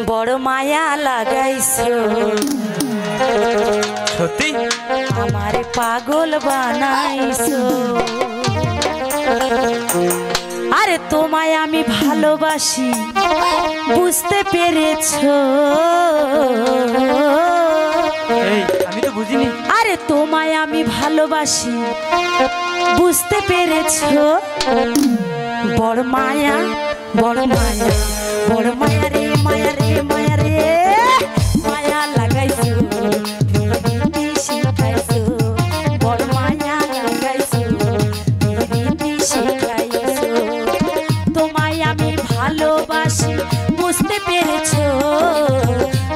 বড় মায়া লাগাইছো সত্যি আমারে পাগল বানাইছো। আরে তোমায় আমি ভালোবাসি বুঝতে পেরেছো? এই আমি তো বুঝিনি। আরে তোমায় আমি ভালোবাসি বুঝতে পেরেছো? বড় মায়া বড় মায়া বড় মায়া রে মায়া রে মায়া রে মায়া লাগাইছো প্রীতি শিখাইছো। বড় মায়া লাগাইছো প্রীতি শিখাইছো। তোমায় আমি ভালোবাসি বুঝতে পেরেছো?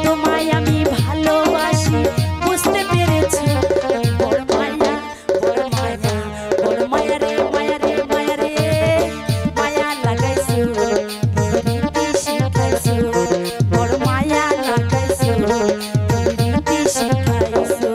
তোমায় আমি ভালোবাসি বুঝতে পেরেছো? বড় মায়া বড় মায়া বড় মায়া রে মায়া রে মায়া রে মায়া লাগাইছো প্রীতি শিখাইছো। বড় মায়া লাগাইছো প্রীতি শিখাইছো।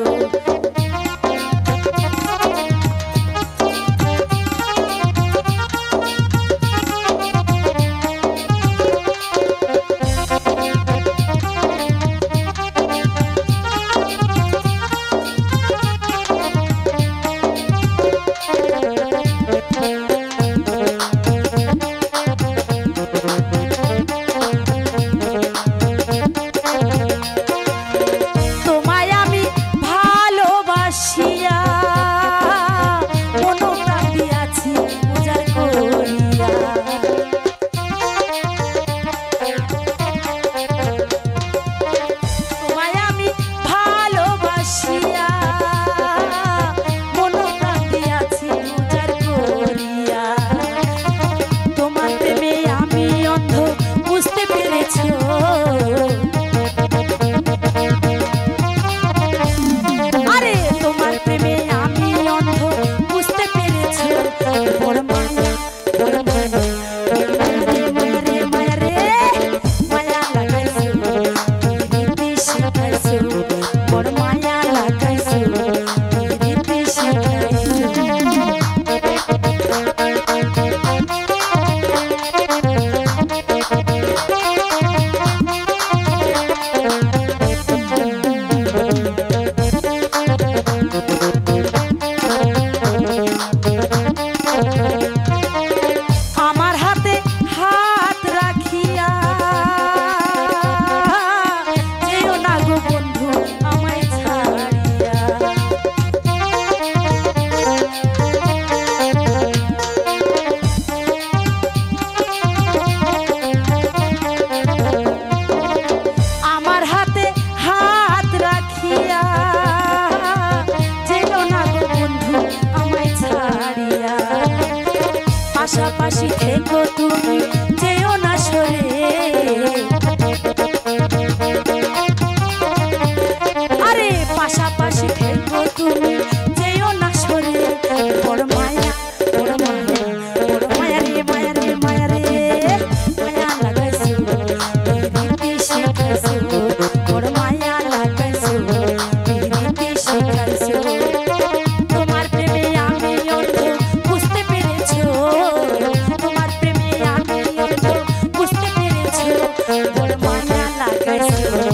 তোমায় আমি ভালোবাসিয়া মনোপ্রাণ দিয়াছি উজাড় করিয়া। তোমায় আমি ভালোবাসিয়া মনোপ্রাণ দিয়াছি উজাড় করিয়া। তোমার প্রেমে আমি অন্ধ বুঝতে পেরেছো? আরে তোমার প্রেমে আমি অন্ধ বুঝতে পেরেছো? বড় মায়া বড় মায়া বড় মায়া রে মায়া রে মায়া রে মায়া লাগাইছো প্রীতি শিখাইছো। বড় মায়া লাগাইছো প্রীতি শিখাইছো। আমার হাতে হাত রাখিয়া যেও না গো বন্ধু আমায় ছাড়িয়া। আমার হাতে হাত রাখিয়া যেও না গো বন্ধু আমায় ছাড়িয়া। পাশাপাশি থেকো তুমি যেও না সরে। আরে পাশাপাশি থেকো তুমি যেও না সরে। বড় মায়া বড় মায়া বড় মায়া রে মায়া রে মায়া রে মায়া লাগাইছো প্রীতি শিখাইছো। বড় মায়া লাগাইছো প্রীতি শিখাইছো। তোমার প্রেমে আমি অন্ধ বুঝতে পেরেছো? তোমার প্রেমে আমি অন্ধ বুঝতে পেরেছো? বড় মায়া লাগাইছো